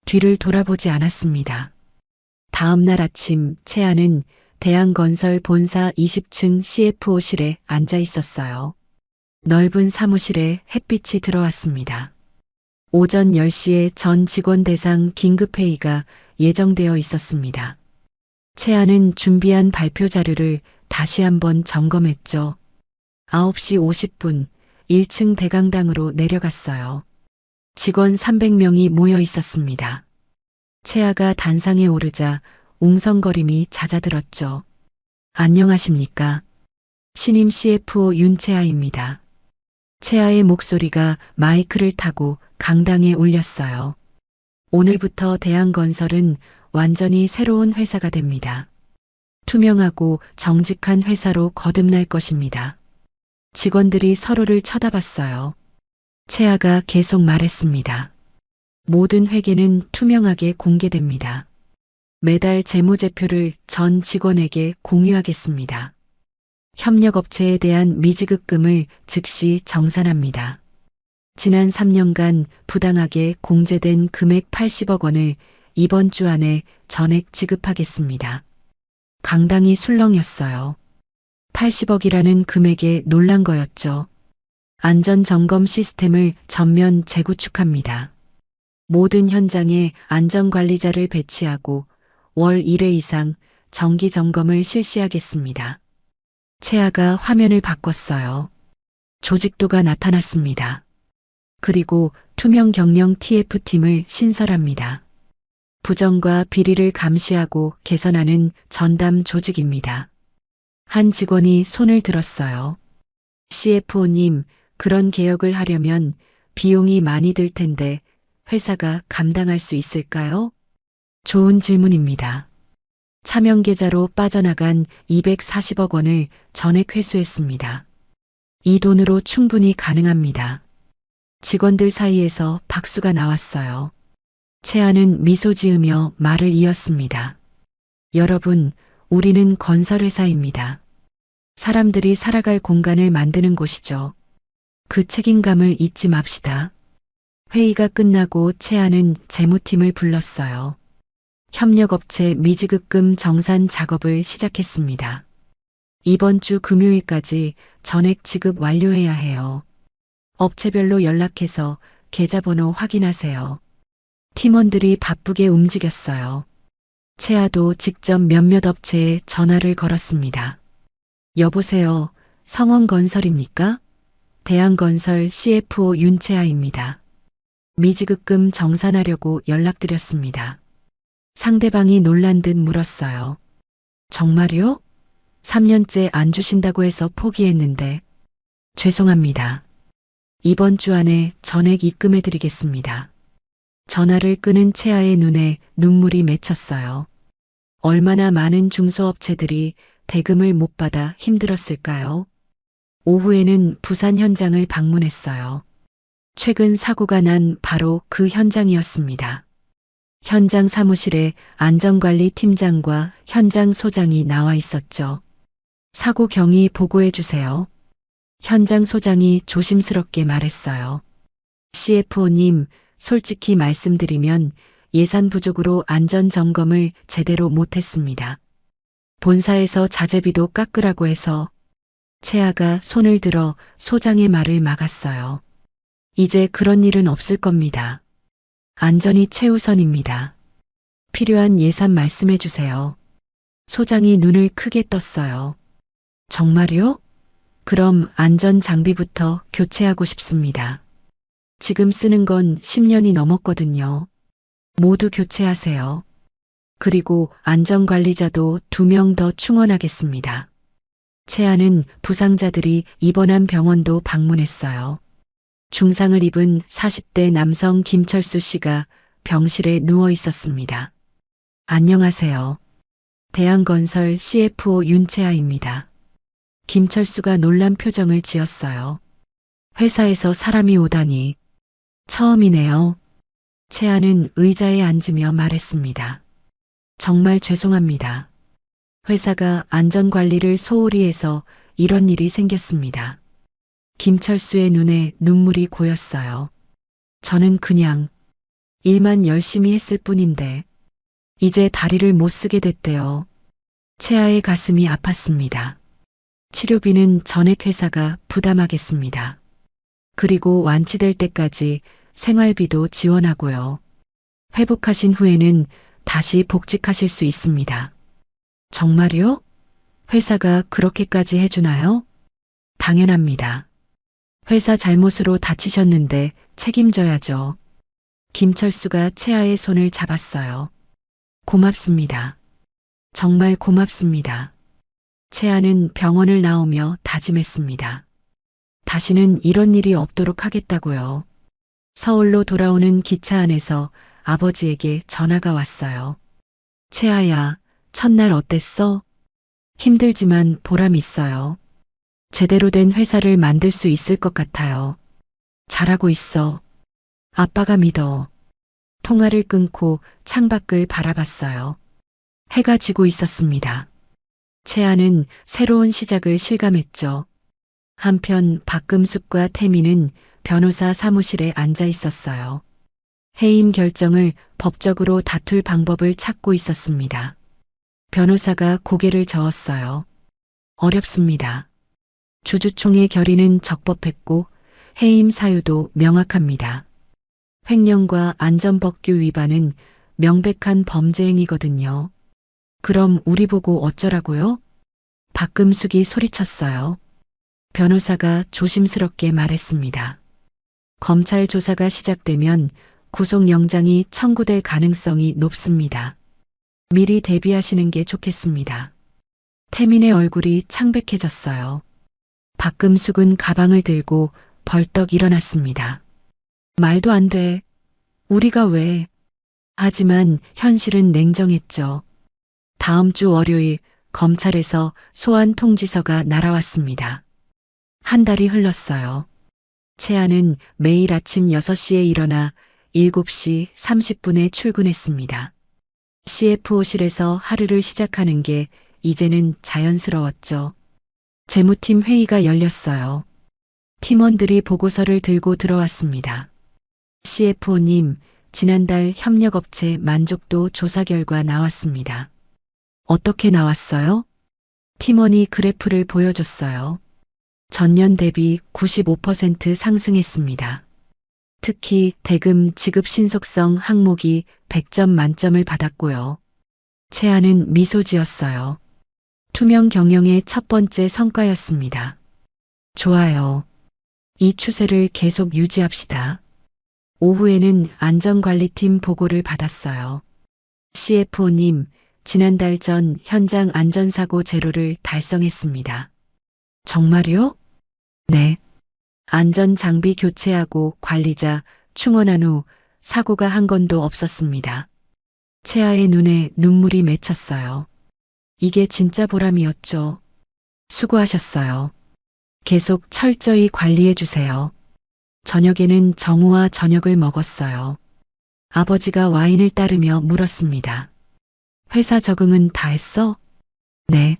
뒤를 돌아보지 않았습니다. 다음 날 아침 채아는 대한건설 본사 20층 CFO실에 앉아 있었어요. 넓은 사무실에 햇빛이 들어왔습니다. 오전 10시에 전 직원 대상 긴급회의가 예정되어 있었습니다. 채아는 준비한 발표 자료를 다시 한번 점검했죠. 9시 50분 1층 대강당으로 내려갔어요. 직원 300명이 모여 있었습니다. 채아가 단상에 오르자 웅성거림이 잦아들었죠. 안녕하십니까? 신임 CFO 윤채아입니다. 채아의 목소리가 마이크를 타고 강당에 울렸어요. 오늘부터 대한건설은 완전히 새로운 회사가 됩니다. 투명하고 정직한 회사로 거듭날 것입니다. 직원들이 서로를 쳐다봤어요. 채아가 계속 말했습니다. 모든 회계는 투명하게 공개됩니다. 매달 재무제표를 전 직원에게 공유하겠습니다. 협력업체에 대한 미지급금을 즉시 정산합니다. 지난 3년간 부당하게 공제된 금액 80억 원을 이번 주 안에 전액 지급하겠습니다. 강당이 술렁였어요. 80억이라는 금액에 놀란 거였죠. 안전점검 시스템을 전면 재구축합니다. 모든 현장에 안전관리자를 배치하고 월 1회 이상 정기 점검을 실시하겠습니다. 채아가 화면을 바꿨어요. 조직도가 나타났습니다. 그리고 투명 경영 TF팀을 신설합니다. 부정과 비리를 감시하고 개선하는 전담 조직입니다. 한 직원이 손을 들었어요. CFO님, 그런 개혁을 하려면 비용이 많이 들 텐데 회사가 감당할 수 있을까요? 좋은 질문입니다. 차명 계좌로 빠져나간 240억 원을 전액 회수했습니다. 이 돈으로 충분히 가능합니다. 직원들 사이에서 박수가 나왔어요. 채아는 미소 지으며 말을 이었습니다. 여러분, 우리는 건설회사입니다. 사람들이 살아갈 공간을 만드는 곳이죠. 그 책임감을 잊지 맙시다. 회의가 끝나고 채아는 재무팀을 불렀어요. 협력업체 미지급금 정산 작업을 시작했습니다. 이번 주 금요일까지 전액 지급 완료해야 해요. 업체별로 연락해서 계좌번호 확인하세요. 팀원들이 바쁘게 움직였어요. 채아도 직접 몇몇 업체에 전화를 걸었습니다. 여보세요, 성원건설입니까? 대한건설 CFO 윤채아입니다. 미지급금 정산하려고 연락드렸습니다. 상대방이 놀란 듯 물었어요. 정말요? 3년째 안 주신다고 해서 포기했는데. 죄송합니다. 이번 주 안에 전액 입금해드리겠습니다. 전화를 끊은 채아의 눈에 눈물이 맺혔어요. 얼마나 많은 중소업체들이 대금을 못 받아 힘들었을까요? 오후에는 부산 현장을 방문했어요. 최근 사고가 난 바로 그 현장이었습니다. 현장 사무실에 안전관리 팀장과 현장 소장이 나와 있었죠. 사고 경위 보고해 주세요. 현장 소장이 조심스럽게 말했어요. CFO님, 솔직히 말씀드리면 예산 부족으로 안전 점검을 제대로 못했습니다. 본사에서 자재비도 깎으라고 해서. 채아가 손을 들어 소장의 말을 막았어요. 이제 그런 일은 없을 겁니다. 안전이 최우선입니다. 필요한 예산 말씀해 주세요. 소장이 눈을 크게 떴어요. 정말요? 그럼 안전 장비부터 교체하고 싶습니다. 지금 쓰는 건 10년이 넘었거든요. 모두 교체하세요. 그리고 안전관리자도 2명 더 충원하겠습니다. 채아는 부상자들이 입원한 병원도 방문했어요. 중상을 입은 40대 남성 김철수 씨가 병실에 누워 있었습니다. 안녕하세요. 대한건설 CFO 윤채아입니다. 김철수가 놀란 표정을 지었어요. 회사에서 사람이 오다니. 처음이네요. 채아는 의자에 앉으며 말했습니다. 정말 죄송합니다. 회사가 안전관리를 소홀히 해서 이런 일이 생겼습니다. 김철수의 눈에 눈물이 고였어요. 저는 그냥 일만 열심히 했을 뿐인데 이제 다리를 못 쓰게 됐대요. 채아의 가슴이 아팠습니다. 치료비는 전액 회사가 부담하겠습니다. 그리고 완치될 때까지 생활비도 지원하고요. 회복하신 후에는 다시 복직하실 수 있습니다. 정말요? 회사가 그렇게까지 해주나요? 당연합니다. 회사 잘못으로 다치셨는데 책임져야죠. 김철수가 채아의 손을 잡았어요. 고맙습니다. 정말 고맙습니다. 채아는 병원을 나오며 다짐했습니다. 다시는 이런 일이 없도록 하겠다고요. 서울로 돌아오는 기차 안에서 아버지에게 전화가 왔어요. 채아야, 첫날 어땠어? 힘들지만 보람 있어요. 제대로 된 회사를 만들 수 있을 것 같아요. 잘하고 있어. 아빠가 믿어. 통화를 끊고 창밖을 바라봤어요. 해가 지고 있었습니다. 채아는 새로운 시작을 실감했죠. 한편 박금숙과 태미는 변호사 사무실에 앉아 있었어요. 해임 결정을 법적으로 다툴 방법을 찾고 있었습니다. 변호사가 고개를 저었어요. 어렵습니다. 주주총회 결의는 적법했고 해임 사유도 명확합니다. 횡령과 안전법규 위반은 명백한 범죄 행위거든요. 그럼 우리 보고 어쩌라고요? 박금숙이 소리쳤어요. 변호사가 조심스럽게 말했습니다. 검찰 조사가 시작되면 구속영장이 청구될 가능성이 높습니다. 미리 대비하시는 게 좋겠습니다. 태민의 얼굴이 창백해졌어요. 박금숙은 가방을 들고 벌떡 일어났습니다. 말도 안 돼. 우리가 왜? 하지만 현실은 냉정했죠. 다음 주 월요일 검찰에서 소환 통지서가 날아왔습니다. 한 달이 흘렀어요. 채아는 매일 아침 6시에 일어나 7시 30분에 출근했습니다. CFO실에서 하루를 시작하는 게 이제는 자연스러웠죠. 재무팀 회의가 열렸어요. 팀원들이 보고서를 들고 들어왔습니다. CFO님, 지난달 협력업체 만족도 조사 결과 나왔습니다. 어떻게 나왔어요? 팀원이 그래프를 보여줬어요. 전년 대비 95% 상승했습니다. 특히 대금 지급 신속성 항목이 100점 만점을 받았고요. 채아는 미소 지었어요. 투명 경영의 첫 번째 성과였습니다. 좋아요. 이 추세를 계속 유지합시다. 오후에는 안전관리팀 보고를 받았어요. CFO님, 지난달 전 현장 안전사고 제로를 달성했습니다. 정말요? 네. 안전장비 교체하고 관리자 충원한 후 사고가 한 건도 없었습니다. 채아의 눈에 눈물이 맺혔어요. 이게 진짜 보람이었죠. 수고하셨어요. 계속 철저히 관리해 주세요. 저녁에는 정우와 저녁을 먹었어요. 아버지가 와인을 따르며 물었습니다. 회사 적응은 다 했어? 네.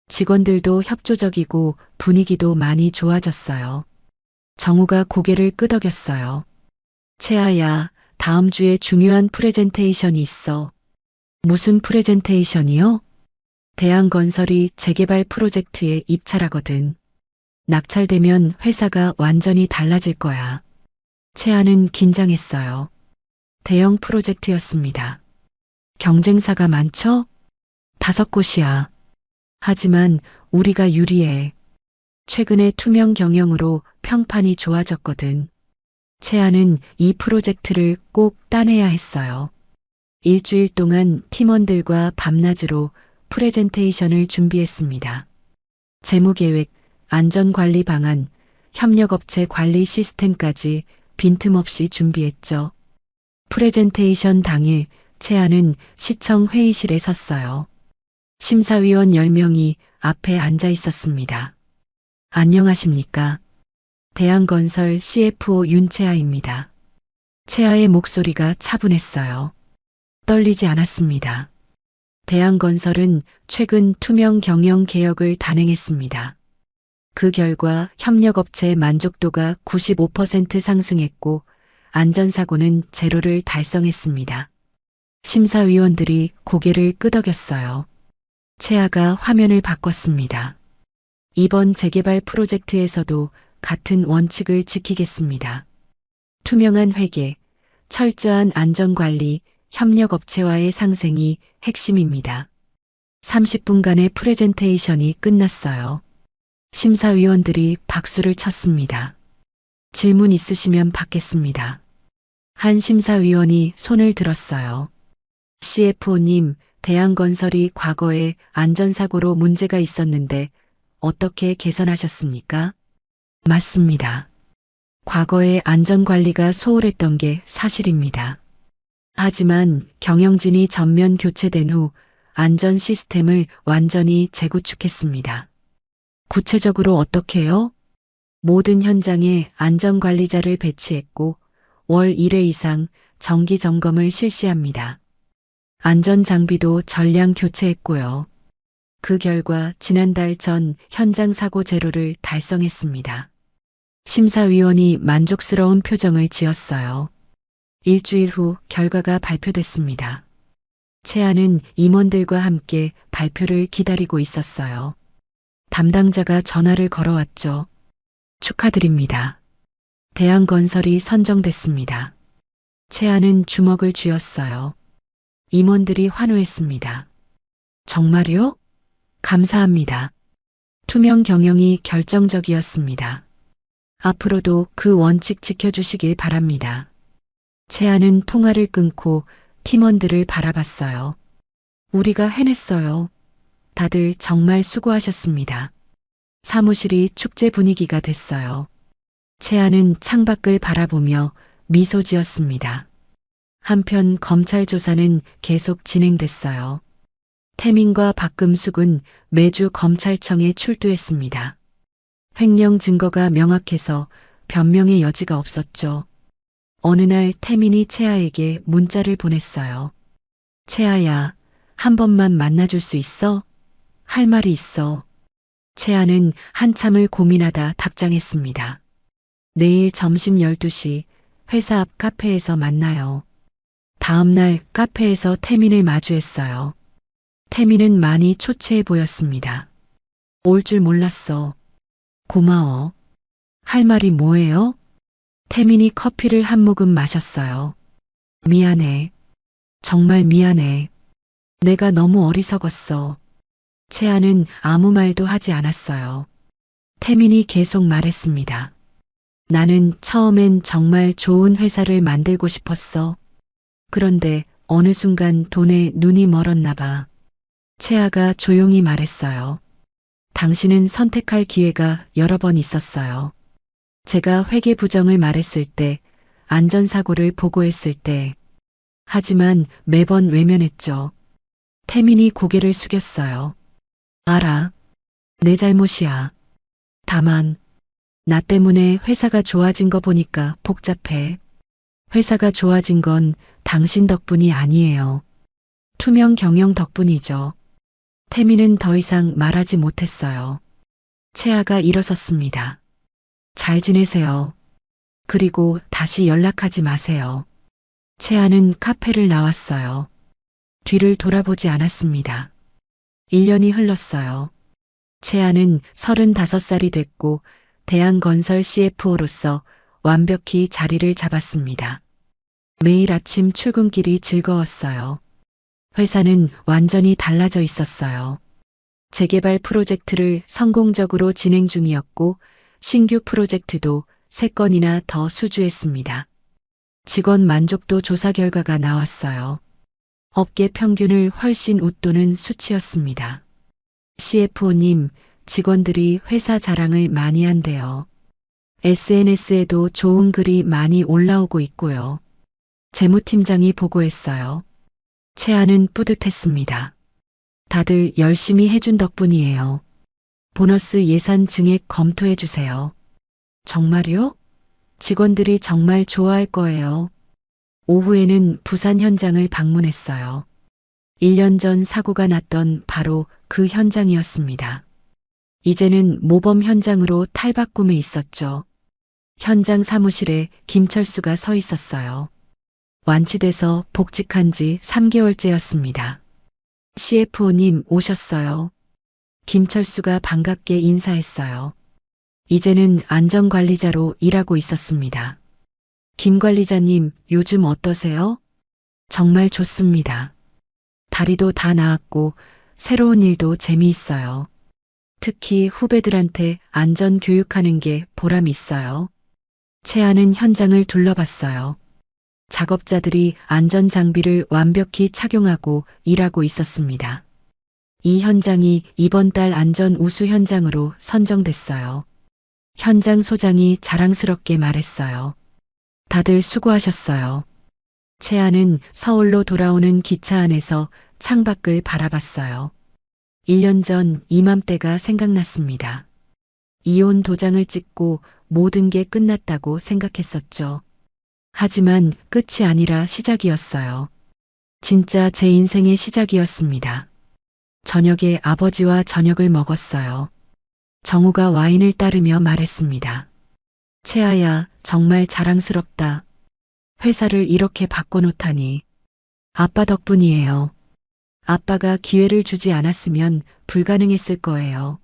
직원들도 협조적이고 분위기도 많이 좋아졌어요. 정우가 고개를 끄덕였어요. 채아야, 다음 주에 중요한 프레젠테이션이 있어. 무슨 프레젠테이션이요? 대한건설이 재개발 프로젝트에 입찰하거든. 낙찰되면 회사가 완전히 달라질 거야. 채아는 긴장했어요. 대형 프로젝트였습니다. 경쟁사가 많죠? 5곳이야. 하지만 우리가 유리해. 최근에 투명 경영으로 평판이 좋아졌거든. 채아는 이 프로젝트를 꼭 따내야 했어요. 일주일 동안 팀원들과 밤낮으로 프레젠테이션을 준비했습니다. 재무계획, 안전관리 방안, 협력업체 관리 시스템까지 빈틈없이 준비했죠. 프레젠테이션 당일 채아는 시청 회의실에 섰어요. 심사위원 10명이 앞에 앉아 있었습니다. 안녕하십니까? 대한건설 CFO 윤채아입니다. 채아의 목소리가 차분했어요. 떨리지 않았습니다. 대한건설은 최근 투명 경영 개혁을 단행했습니다. 그 결과 협력업체 만족도가 95% 상승했고 안전사고는 제로를 달성했습니다. 심사위원들이 고개를 끄덕였어요. 채아가 화면을 바꿨습니다. 이번 재개발 프로젝트에서도 같은 원칙을 지키겠습니다. 투명한 회계, 철저한 안전관리, 협력업체와의 상생이 핵심입니다. 30분간의 프레젠테이션이 끝났어요. 심사위원들이 박수를 쳤습니다. 질문 있으시면 받겠습니다. 한 심사위원이 손을 들었어요. CFO님, 대한건설이 과거에 안전사고로 문제가 있었는데 어떻게 개선하셨습니까? 맞습니다. 과거에 안전관리가 소홀했던 게 사실입니다. 하지만 경영진이 전면 교체된 후 안전 시스템을 완전히 재구축했습니다. 구체적으로 어떻게요? 모든 현장에 안전관리자를 배치했고 월 1회 이상 정기 점검을 실시합니다. 안전장비도 전량 교체했고요. 그 결과 지난달 전 현장 사고 제로를 달성했습니다. 심사위원이 만족스러운 표정을 지었어요. 일주일 후 결과가 발표됐습니다. 채아는 임원들과 함께 발표를 기다리고 있었어요. 담당자가 전화를 걸어왔죠. 축하드립니다. 대한건설이 선정됐습니다. 채아는 주먹을 쥐었어요. 임원들이 환호했습니다. 정말요? 감사합니다. 투명 경영이 결정적이었습니다. 앞으로도 그 원칙 지켜주시길 바랍니다. 채아는 통화를 끊고 팀원들을 바라봤어요. 우리가 해냈어요. 다들 정말 수고하셨습니다. 사무실이 축제 분위기가 됐어요. 채아는 창밖을 바라보며 미소 지었습니다. 한편 검찰 조사는 계속 진행됐어요. 태민과 박금숙은 매주 검찰청에 출두했습니다. 횡령 증거가 명확해서 변명의 여지가 없었죠. 어느 날 태민이 채아에게 문자를 보냈어요. 채아야, 한 번만 만나줄 수 있어? 할 말이 있어. 채아는 한참을 고민하다 답장했습니다. 내일 점심 12시 회사 앞 카페에서 만나요. 다음 날 카페에서 태민을 마주했어요. 태민은 많이 초췌해 보였습니다. 올 줄 몰랐어. 고마워. 할 말이 뭐예요? 태민이 커피를 한 모금 마셨어요. 미안해. 정말 미안해. 내가 너무 어리석었어. 채아는 아무 말도 하지 않았어요. 태민이 계속 말했습니다. 나는 처음엔 정말 좋은 회사를 만들고 싶었어. 그런데 어느 순간 돈에 눈이 멀었나 봐. 채아가 조용히 말했어요. 당신은 선택할 기회가 여러 번 있었어요. 제가 회계 부정을 말했을 때, 안전사고를 보고했을 때. 하지만 매번 외면했죠. 태민이 고개를 숙였어요. 알아. 내 잘못이야. 다만, 나 때문에 회사가 좋아진 거 보니까 복잡해. 회사가 좋아진 건 당신 덕분이 아니에요. 투명 경영 덕분이죠. 태민은 더 이상 말하지 못했어요. 채아가 일어섰습니다. 잘 지내세요. 그리고 다시 연락하지 마세요. 채아는 카페를 나왔어요. 뒤를 돌아보지 않았습니다. 1년이 흘렀어요. 채아는 35살이 됐고 대한건설 CFO로서 완벽히 자리를 잡았습니다. 매일 아침 출근길이 즐거웠어요. 회사는 완전히 달라져 있었어요. 재개발 프로젝트를 성공적으로 진행 중이었고 신규 프로젝트도 3건이나 더 수주했습니다. 직원 만족도 조사 결과가 나왔어요. 업계 평균을 훨씬 웃도는 수치였습니다. CFO님, 직원들이 회사 자랑을 많이 한대요. SNS에도 좋은 글이 많이 올라오고 있고요. 재무팀장이 보고했어요. 채아는 뿌듯했습니다. 다들 열심히 해준 덕분이에요. 보너스 예산 증액 검토해 주세요. 정말요? 직원들이 정말 좋아할 거예요. 오후에는 부산 현장을 방문했어요. 1년 전 사고가 났던 바로 그 현장이었습니다. 이제는 모범 현장으로 탈바꿈해 있었죠. 현장 사무실에 김철수가 서 있었어요. 완치돼서 복직한 지 3개월째였습니다. CFO님 오셨어요. 김철수가 반갑게 인사했어요. 이제는 안전관리자로 일하고 있었습니다. 김 관리자님, 요즘 어떠세요? 정말 좋습니다. 다리도 다 나았고 새로운 일도 재미있어요. 특히 후배들한테 안전 교육하는 게 보람 있어요. 채아는 현장을 둘러봤어요. 작업자들이 안전장비를 완벽히 착용하고 일하고 있었습니다. 이 현장이 이번 달 안전 우수 현장으로 선정됐어요. 현장 소장이 자랑스럽게 말했어요. 다들 수고하셨어요. 채아는 서울로 돌아오는 기차 안에서 창밖을 바라봤어요. 1년 전 이맘때가 생각났습니다. 이혼 도장을 찍고 모든 게 끝났다고 생각했었죠. 하지만 끝이 아니라 시작이었어요. 진짜 제 인생의 시작이었습니다. 저녁에 아버지와 저녁을 먹었어요. 정우가 와인을 따르며 말했습니다. 채아야, 정말 자랑스럽다. 회사를 이렇게 바꿔놓다니. 아빠 덕분이에요. 아빠가 기회를 주지 않았으면 불가능했을 거예요.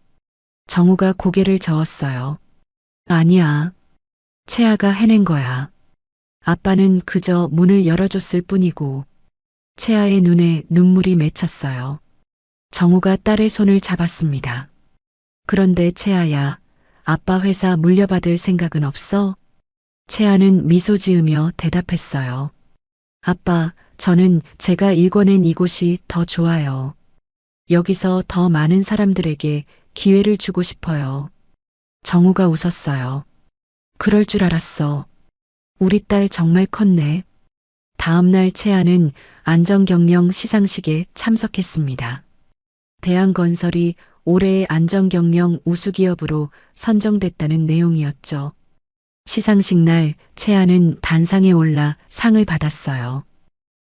정우가 고개를 저었어요. 아니야. 채아가 해낸 거야. 아빠는 그저 문을 열어줬을 뿐이고. 채아의 눈에 눈물이 맺혔어요. 정우가 딸의 손을 잡았습니다. 그런데 채아야, 아빠 회사 물려받을 생각은 없어? 채아는 미소 지으며 대답했어요. 아빠, 저는 제가 일궈낸 이곳이 더 좋아요. 여기서 더 많은 사람들에게 기회를 주고 싶어요. 정우가 웃었어요. 그럴 줄 알았어. 우리 딸 정말 컸네. 다음 날 채아는 안전경영 시상식에 참석했습니다. 대한건설이 올해의 안전경영 우수기업으로 선정됐다는 내용이었죠. 시상식 날 채아는 단상에 올라 상을 받았어요.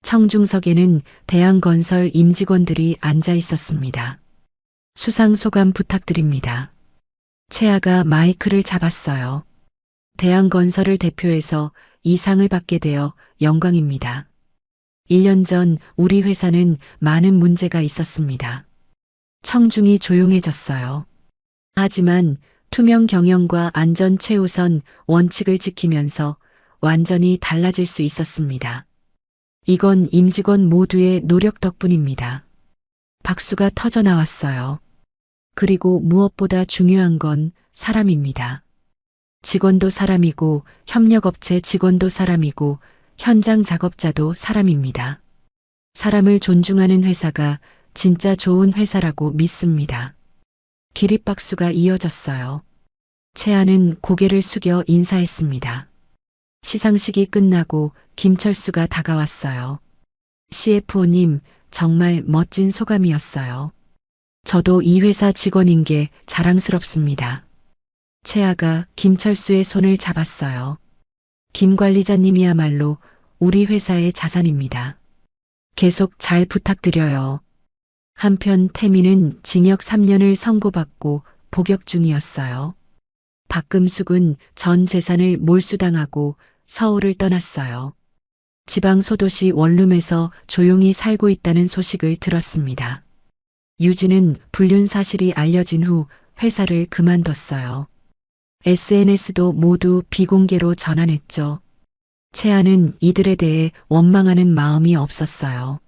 청중석에는 대한건설 임직원들이 앉아 있었습니다. 수상 소감 부탁드립니다. 채아가 마이크를 잡았어요. 대한건설을 대표해서 이 상을 받게 되어 영광입니다. 1년 전 우리 회사는 많은 문제가 있었습니다. 청중이 조용해졌어요. 하지만 투명 경영과 안전 최우선 원칙을 지키면서 완전히 달라질 수 있었습니다. 이건 임직원 모두의 노력 덕분입니다. 박수가 터져 나왔어요. 그리고 무엇보다 중요한 건 사람입니다. 직원도 사람이고 협력업체 직원도 사람이고 현장 작업자도 사람입니다. 사람을 존중하는 회사가 진짜 좋은 회사라고 믿습니다. 기립박수가 이어졌어요. 채아는 고개를 숙여 인사했습니다. 시상식이 끝나고 김철수가 다가왔어요. CFO님, 정말 멋진 소감이었어요. 저도 이 회사 직원인 게 자랑스럽습니다. 채아가 김철수의 손을 잡았어요. 김 관리자님이야말로 우리 회사의 자산입니다. 계속 잘 부탁드려요. 한편 태민은 징역 3년을 선고받고 복역 중이었어요. 박금숙은 전 재산을 몰수당하고 서울을 떠났어요. 지방 소도시 원룸에서 조용히 살고 있다는 소식을 들었습니다. 유진은 불륜 사실이 알려진 후 회사를 그만뒀어요. SNS도 모두 비공개로 전환했죠. 채아는 이들에 대해 원망하는 마음이 없었어요.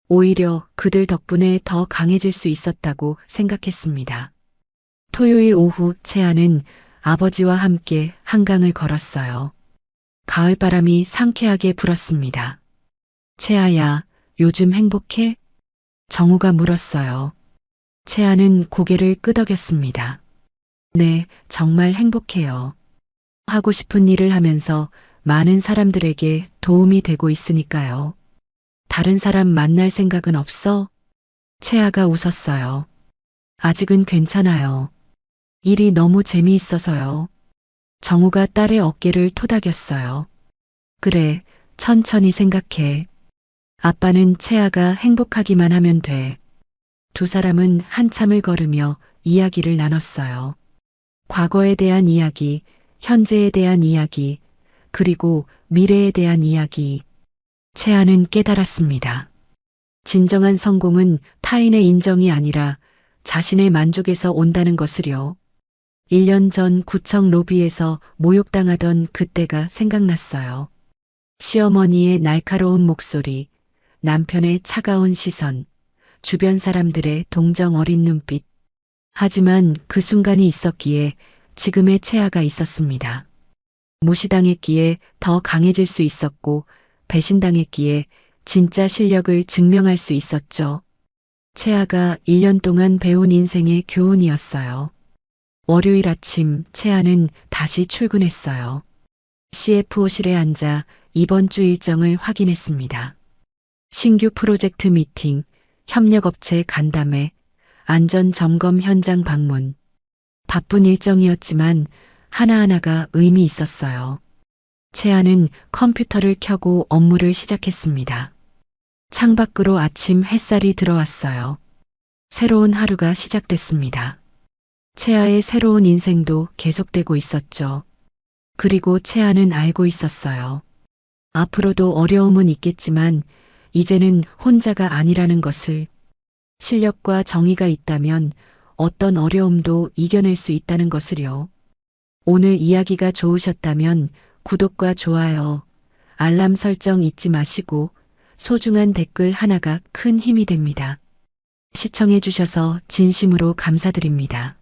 오히려 그들 덕분에 더 강해질 수 있었다고 생각했습니다. 토요일 오후 채아는 아버지와 함께 한강을 걸었어요. 가을바람이 상쾌하게 불었습니다. 채아야, 요즘 행복해? 정우가 물었어요. 채아는 고개를 끄덕였습니다. 네, 정말 행복해요. 하고 싶은 일을 하면서 많은 사람들에게 도움이 되고 있으니까요. 다른 사람 만날 생각은 없어? 채아가 웃었어요. 아직은 괜찮아요. 일이 너무 재미있어서요. 정우가 딸의 어깨를 토닥였어요. 그래, 천천히 생각해. 아빠는 채아가 행복하기만 하면 돼. 두 사람은 한참을 걸으며 이야기를 나눴어요. 과거에 대한 이야기, 현재에 대한 이야기, 그리고 미래에 대한 이야기. 채아는 깨달았습니다. 진정한 성공은 타인의 인정이 아니라 자신의 만족에서 온다는 것을요. 1년 전 구청 로비에서 모욕당하던 그때가 생각났어요. 시어머니의 날카로운 목소리, 남편의 차가운 시선, 주변 사람들의 동정 어린 눈빛. 하지만 그 순간이 있었기에 지금의 채아가 있었습니다. 무시당했기에 더 강해질 수 있었고 배신당했기에 진짜 실력을 증명할 수 있었죠. 채아가 1년 동안 배운 인생의 교훈이었어요. 월요일 아침 채아는 다시 출근했어요. CFO실에 앉아 이번 주 일정을 확인했습니다. 신규 프로젝트 미팅, 협력업체 간담회, 안전점검 현장 방문. 바쁜 일정이었지만 하나하나가 의미 있었어요. 채아는 컴퓨터를 켜고 업무를 시작했습니다. 창밖으로 아침 햇살이 들어왔어요. 새로운 하루가 시작됐습니다. 채아의 새로운 인생도 계속되고 있었죠. 그리고 채아는 알고 있었어요. 앞으로도 어려움은 있겠지만 이제는 혼자가 아니라는 것을, 실력과 정의가 있다면 어떤 어려움도 이겨낼 수 있다는 것을요. 오늘 이야기가 좋으셨다면 구독과 좋아요, 알람 설정 잊지 마시고 소중한 댓글 하나가 큰 힘이 됩니다. 시청해 주셔서 진심으로 감사드립니다.